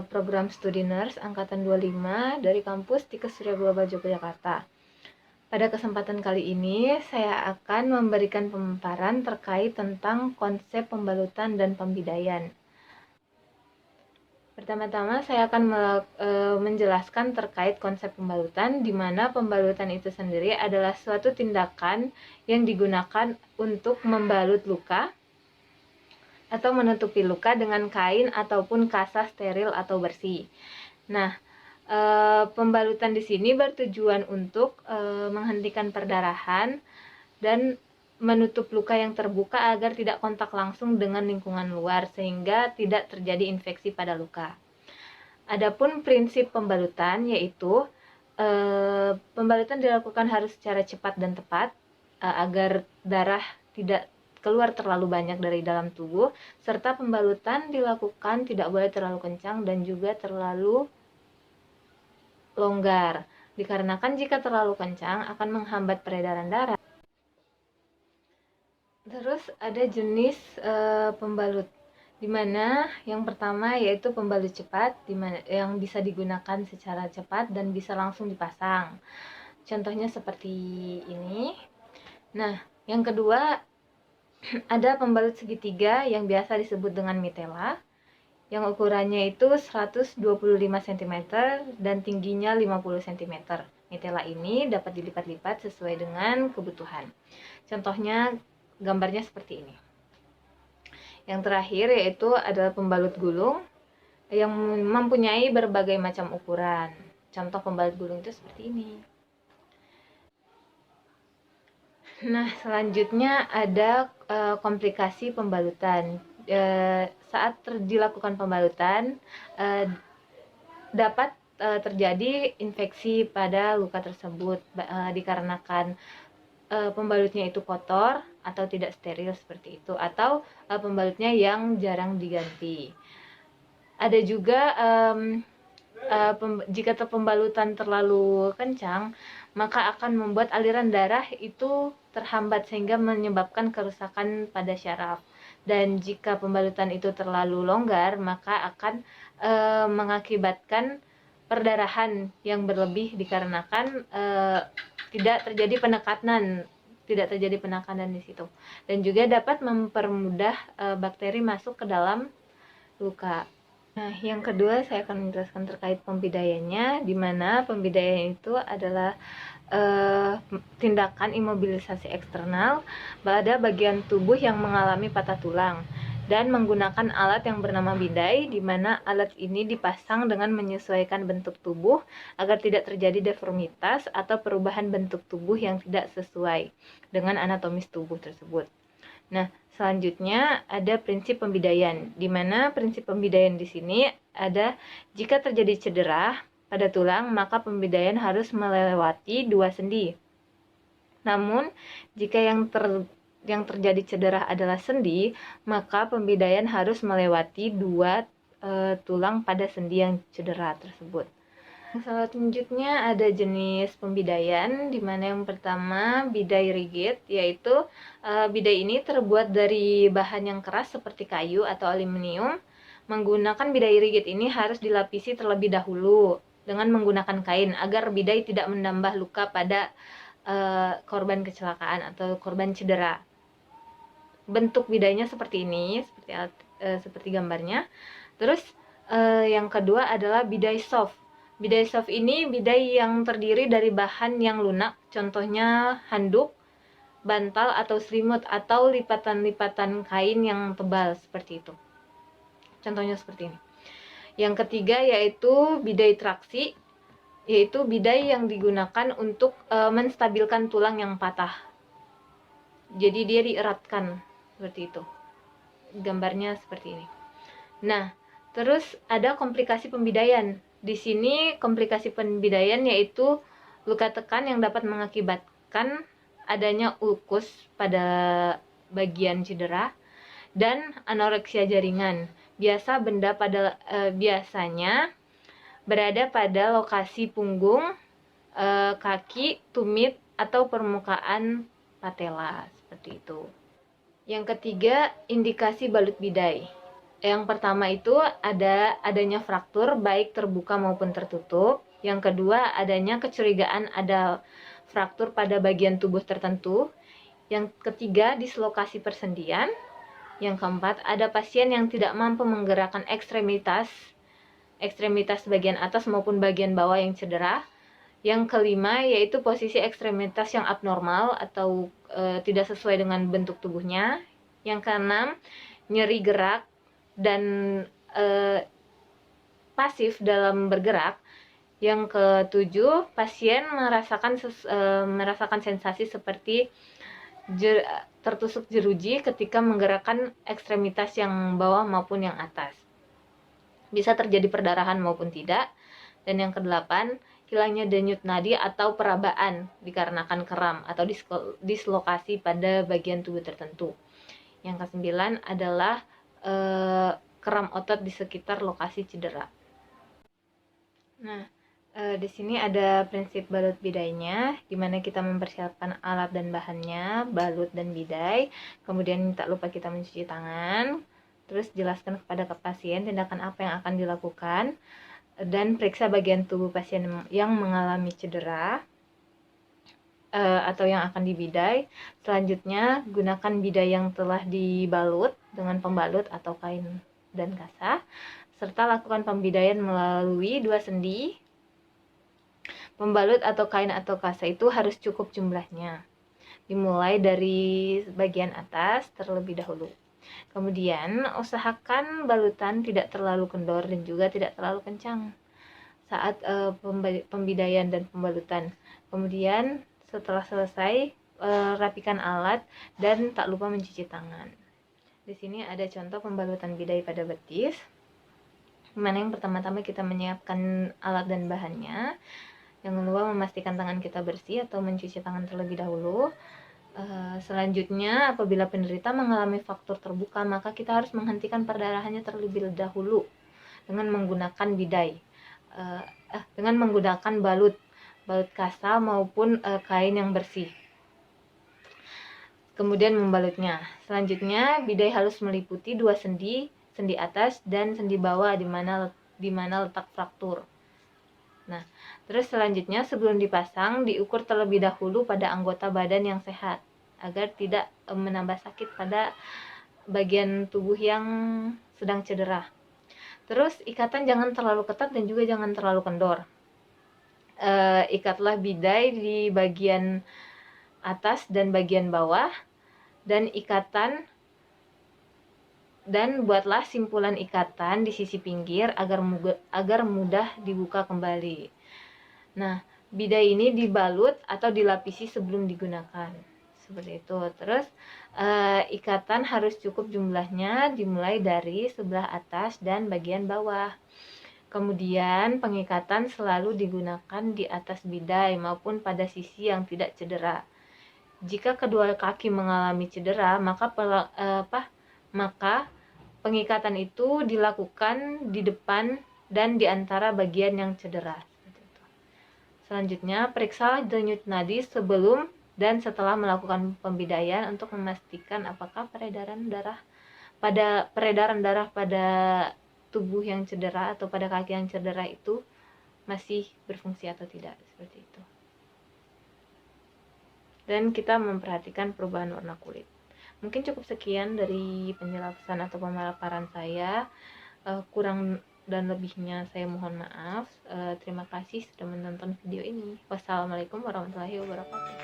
program studi nurse angkatan 25 dari kampus Tikes Surya Global Yogyakarta. Pada kesempatan kali ini, saya akan memberikan pemaparan terkait tentang konsep pembalutan dan pembidaian. Pertama-tama, saya akan menjelaskan terkait konsep pembalutan, di mana pembalutan itu sendiri adalah suatu tindakan yang digunakan untuk membalut luka atau menutupi luka dengan kain ataupun kasa steril atau bersih. Nah, pembalutan di sini bertujuan untuk menghentikan perdarahan dan menutup luka yang terbuka agar tidak kontak langsung dengan lingkungan luar sehingga tidak terjadi infeksi pada luka. Adapun prinsip pembalutan yaitu pembalutan dilakukan harus secara cepat dan tepat agar darah tidak keluar terlalu banyak dari dalam tubuh, serta pembalutan dilakukan tidak boleh terlalu kencang dan juga terlalu longgar, dikarenakan jika terlalu kencang akan menghambat peredaran darah. Terus ada jenis pembalut, dimana yang pertama yaitu pembalut cepat, dimana yang bisa digunakan secara cepat dan bisa langsung dipasang. Contohnya seperti ini. Nah, yang kedua ada pembalut segitiga yang biasa disebut dengan mitela, yang ukurannya itu 125 cm dan tingginya 50 cm. Mitela ini dapat dilipat-lipat sesuai dengan kebutuhan. Contohnya gambarnya seperti ini. Yang terakhir yaitu adalah pembalut gulung yang mempunyai berbagai macam ukuran. Contoh pembalut gulung itu seperti ini. Nah, selanjutnya ada komplikasi pembalutan. Saat dilakukan pembalutan dapat terjadi infeksi pada luka tersebut dikarenakan pembalutnya itu kotor atau tidak steril seperti itu, atau pembalutnya yang jarang diganti. Ada juga jika pembalutan terlalu kencang, maka akan membuat aliran darah itu terhambat sehingga menyebabkan kerusakan pada syaraf. Dan jika pembalutan itu terlalu longgar, maka akan mengakibatkan perdarahan yang berlebih dikarenakan tidak terjadi penekanan di situ, dan juga dapat mempermudah bakteri masuk ke dalam luka. Nah, yang kedua saya akan menjelaskan terkait pembidaiannya, di mana pembidaian itu adalah tindakan imobilisasi eksternal pada bagian tubuh yang mengalami patah tulang dan menggunakan alat yang bernama bidai, di mana alat ini dipasang dengan menyesuaikan bentuk tubuh agar tidak terjadi deformitas atau perubahan bentuk tubuh yang tidak sesuai dengan anatomis tubuh tersebut. Nah, selanjutnya ada prinsip pembidaian, di mana prinsip pembidaian di sini ada jika terjadi cedera pada tulang, maka pembidaian harus melewati 2 sendi. Namun, jika yang terjadi cedera adalah sendi, maka pembidaian harus melewati 2 tulang pada sendi yang cedera tersebut. Selanjutnya ada jenis pembidaian, di mana yang pertama bidai rigid, yaitu bidai ini terbuat dari bahan yang keras seperti kayu atau aluminium. Menggunakan bidai rigid ini harus dilapisi terlebih dahulu dengan menggunakan kain agar bidai tidak menambah luka pada korban kecelakaan atau korban cedera. Bentuk bidainya seperti ini, seperti gambarnya. Terus yang kedua adalah bidai soft. Bidai soft ini bidai yang terdiri dari bahan yang lunak, contohnya handuk, bantal atau selimut, atau lipatan-lipatan kain yang tebal seperti itu. Contohnya seperti ini. Yang ketiga yaitu bidai traksi, yaitu bidai yang digunakan untuk menstabilkan tulang yang patah. Jadi dia dieratkan seperti itu. Gambarnya seperti ini. Nah, terus ada komplikasi pembidaian. Di sini komplikasi pembidaian yaitu luka tekan yang dapat mengakibatkan adanya ulkus pada bagian cedera dan anoreksia jaringan. Biasanya berada pada lokasi punggung, kaki, tumit, atau permukaan patella seperti itu. Yang ketiga, indikasi balut bidai. Yang pertama itu adanya fraktur baik terbuka maupun tertutup. Yang kedua, adanya kecurigaan ada fraktur pada bagian tubuh tertentu. Yang ketiga, dislokasi persendian. Yang keempat, ada pasien yang tidak mampu menggerakkan ekstremitas bagian atas maupun bagian bawah yang cedera. Yang kelima, yaitu posisi ekstremitas yang abnormal atau tidak sesuai dengan bentuk tubuhnya. Yang keenam, nyeri gerak dan pasif dalam bergerak. Yang ketujuh, pasien merasakan sensasi seperti tertusuk jeruji ketika menggerakkan ekstremitas yang bawah maupun yang atas. Bisa terjadi perdarahan maupun tidak. Dan yang kedelapan, hilangnya denyut nadi atau perabaan dikarenakan kram atau dislokasi pada bagian tubuh tertentu. Yang kesembilan adalah kram otot di sekitar lokasi cedera. Nah, di sini ada prinsip balut bidainya, di mana kita mempersiapkan alat dan bahannya, balut dan bidai. Kemudian tak lupa kita mencuci tangan. Terus jelaskan kepada pasien tindakan apa yang akan dilakukan dan periksa bagian tubuh pasien yang mengalami cedera atau yang akan dibidai. Selanjutnya, gunakan bidai yang telah dibalut dengan pembalut atau kain dan kasa, serta lakukan pembidaian melalui 2 sendi. Pembalut atau kain atau kasa itu harus cukup jumlahnya. Dimulai dari bagian atas terlebih dahulu. Kemudian, usahakan balutan tidak terlalu kendor dan juga tidak terlalu kencang saat pembidaian dan pembalutan. Kemudian, setelah selesai, rapikan alat dan tak lupa mencuci tangan. Di sini ada contoh pembalutan bidai pada betis. Dimana yang pertama-tama kita menyiapkan alat dan bahannya. Yang kedua, memastikan tangan kita bersih atau mencuci tangan terlebih dahulu. Selanjutnya, apabila penderita mengalami fraktur terbuka, maka kita harus menghentikan perdarahannya terlebih dahulu dengan menggunakan bidai, dengan menggunakan balut kasa maupun kain yang bersih. Kemudian membalutnya. Selanjutnya, bidai harus meliputi 2 sendi atas dan sendi bawah di mana letak fraktur. Nah, terus selanjutnya sebelum dipasang, diukur terlebih dahulu pada anggota badan yang sehat agar tidak menambah sakit pada bagian tubuh yang sedang cedera. Terus ikatan jangan terlalu ketat dan juga jangan terlalu kendor. Ikatlah bidai di bagian atas dan bagian bawah dan buatlah simpulan ikatan di sisi pinggir agar mudah dibuka kembali. Nah, bidai ini dibalut atau dilapisi sebelum digunakan. Seperti itu. Terus ikatan harus cukup jumlahnya, dimulai dari sebelah atas dan bagian bawah. Kemudian pengikatan selalu digunakan di atas bidai maupun pada sisi yang tidak cedera. Jika kedua kaki mengalami cedera, maka pengikatan itu dilakukan di depan dan di antara bagian yang cedera. Selanjutnya, periksa denyut nadi sebelum dan setelah melakukan pembidaian untuk memastikan apakah peredaran darah pada tubuh yang cedera atau pada kaki yang cedera itu masih berfungsi atau tidak, seperti itu. Dan kita memperhatikan perubahan warna kulit. Mungkin cukup sekian dari penjelasan atau pemaparan saya. Kurang dan lebihnya saya mohon maaf. Terima kasih sudah menonton video ini. Wassalamualaikum warahmatullahi wabarakatuh.